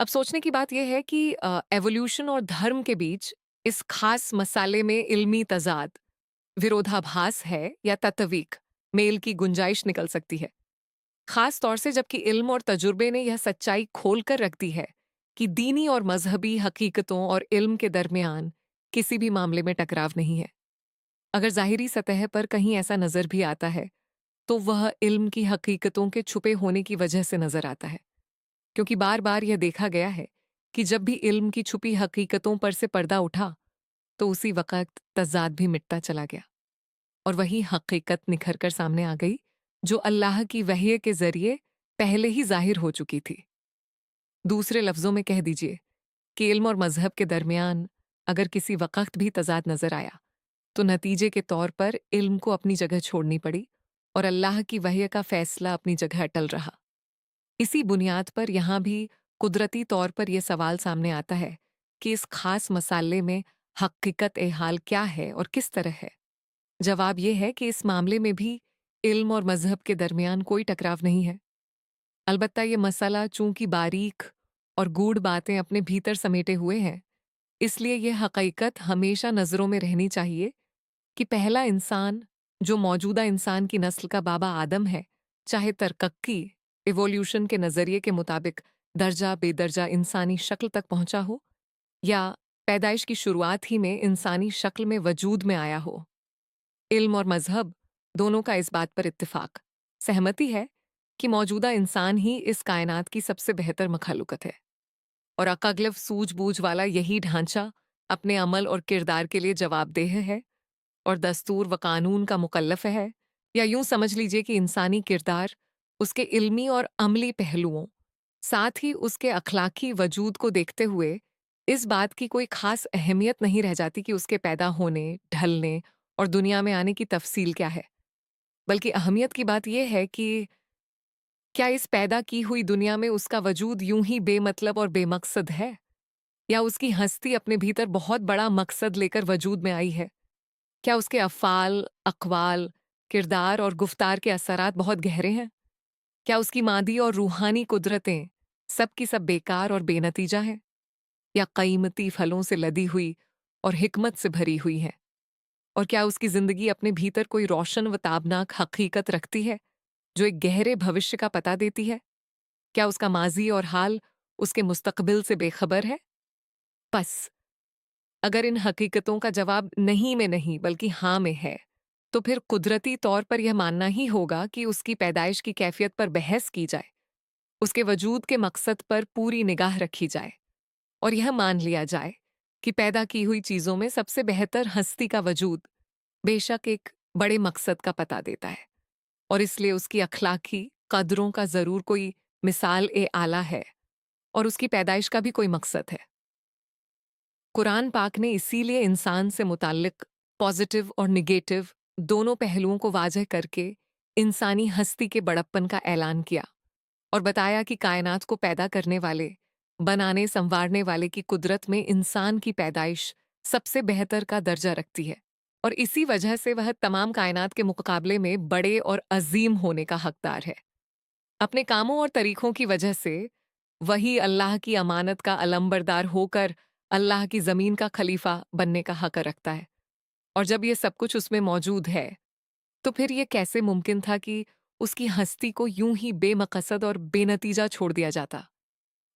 अब सोचने की बात यह है कि एवोल्यूशन और धर्म के बीच इस खास मसाले में इल्मी तज़ाद, विरोधाभास है या तत्वीक मेल की गुंजाइश निकल सकती है। खास तौर से जबकि इल्म और तजुर्बे ने यह सच्चाई खोल कर रख दी है कि दीनी और मजहबी हकीकतों और इल्म के दरमियान किसी भी मामले में टकराव नहीं है। अगर ज़ाहिरी सतह पर कहीं ऐसा नज़र भी आता है, तो वह इल्म की हकीकतों के छुपे होने की वजह से नज़र आता है। क्योंकि बार बार यह देखा गया है कि जब भी इल्म की छुपी हकीकतों पर से पर्दा उठा, तो उसी वक़्त तज़ाद भी मिटता चला गया और वही हकीकत निखर कर सामने आ गई, जो अल्लाह की वहय के ज़रिए पहले ही ज़ाहिर हो चुकी थी। दूसरे लफ्ज़ों में कह दीजिए कि इल्म और मज़हब के दरमियान अगर किसी वक़्त भी तज़ाद नज़र आया, तो नतीजे के तौर पर इल्म को अपनी जगह छोड़नी पड़ी और अल्लाह की वहय का फ़ैसला अपनी जगह अटल रहा। इसी बुनियाद पर यहाँ भी कुदरती तौर पर यह सवाल सामने आता है कि इस खास मसाले में हकीकत ए हाल क्या है और किस तरह है। जवाब यह है कि इस मामले में भी इल्म और मजहब के दरमियान कोई टकराव नहीं है। अलबत्ता ये मसला चूंकि बारीक और गूढ़ बातें अपने भीतर समेटे हुए हैं, इसलिए यह हकीकत हमेशा नज़रों में रहनी चाहिए कि पहला इंसान, जो मौजूदा इंसान की नस्ल का बाबा आदम है, चाहे तरक्की इवोल्यूशन के नज़रिए के मुताबिक दर्जा बेदर्जा इंसानी शक्ल तक पहुंचा हो, या पैदाइश की शुरुआत ही में इंसानी शक्ल में वजूद में आया हो। इल्म और मजहब दोनों का इस बात पर इत्तिफाक, सहमति है कि मौजूदा इंसान ही इस कायनात की सबसे बेहतर मखलूकत है और अकगलफ सूझबूझ वाला यही ढांचा अपने अमल और किरदार के लिए जवाबदेह है और दस्तूर व कानून का मुकल्लफ है। या यूं समझ लीजिए कि इंसानी किरदार उसके इल्मी और अमली पहलुओं, साथ ही उसके अखलाकी वजूद को देखते हुए इस बात की कोई खास अहमियत नहीं रह जाती कि उसके पैदा होने, ढलने और दुनिया में आने की तफसील क्या है। बल्कि अहमियत की बात यह है कि क्या इस पैदा की हुई दुनिया में उसका वजूद यूं ही बेमतलब और बेमकसद है, या उसकी हस्ती अपने भीतर बहुत बड़ा मकसद लेकर वजूद में आई है। क्या उसके अफ़ाल, अक़वाल, किरदार और गुफ्तार के असरात बहुत गहरे हैं? क्या उसकी मादी और रूहानी कुदरतें सब की सब बेकार और बेनतीजा हैं? या क़ीमती फलों से लदी हुई और हिकमत से भरी हुई हैं? और क्या उसकी ज़िंदगी अपने भीतर कोई रोशन व ताबनाक हकीकत रखती है, जो एक गहरे भविष्य का पता देती है? क्या उसका माज़ी और हाल उसके मुस्तक़बिल से बेखबर है? बस, अगर इन हकीकतों का जवाब नहीं में नहीं बल्कि हाँ में है, तो फिर कुदरती तौर पर यह मानना ही होगा कि उसकी पैदाइश की कैफियत पर बहस की जाए, उसके वजूद के मकसद पर पूरी निगाह रखी जाए और यह मान लिया जाए कि पैदा की हुई चीज़ों में सबसे बेहतर हस्ती का वजूद बेशक एक बड़े मकसद का पता देता है और इसलिए उसकी अखलाकी कदरों का ज़रूर कोई मिसाल ए आला है और उसकी पैदाइश का भी कोई मकसद है। कुरान पाक ने इसीलिए इंसान से मुताल्लिक पॉजिटिव और निगेटिव दोनों पहलुओं को वाज़ह करके इंसानी हस्ती के बड़प्पन का ऐलान किया और बताया कि कायनात को पैदा करने वाले, बनाने संवारने वाले की कुदरत में इंसान की पैदाइश सबसे बेहतर का दर्जा रखती है और इसी वजह से वह तमाम कायनात के मुकाबले में बड़े और अजीम होने का हकदार है। अपने कामों और तरीकों की वजह से वही अल्लाह की अमानत का अलंबरदार होकर अल्लाह की ज़मीन का खलीफा बनने का हक रखता है। और जब ये सब कुछ उसमें मौजूद है, तो फिर ये कैसे मुमकिन था कि उसकी हस्ती को यूं ही बेमकसद और बेनतीजा छोड़ दिया जाता।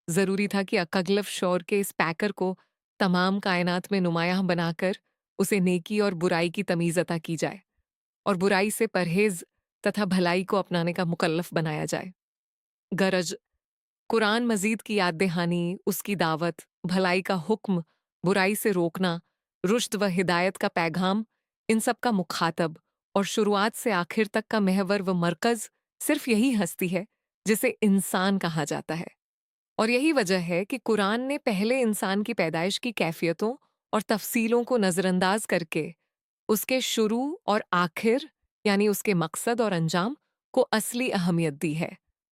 ज़रूरी था कि अकगलफ शौर के इस पैकर को तमाम कायनात में नुमायां बनाकर उसे नेकी और बुराई की तमीज़ अता की जाए और बुराई से परहेज़ तथा भलाई को अपनाने का मुकल्लफ बनाया जाए। गरज कुरान मजीद की याद दहानी, उसकी दावत, भलाई का हुक्म, बुराई से रोकना, रुश्द व हिदायत का पैगाम, इन सब का मुखातब और शुरुआत से आखिर तक का महवर व मरकज़ सिर्फ यही हस्ती है जिसे इंसान कहा जाता है। और यही वजह है कि कुरान ने पहले इंसान की पैदाइश की कैफियतों और तफसीलों को नज़रअंदाज करके उसके शुरू और आखिर, यानी उसके मकसद और अंजाम को असली अहमियत दी है।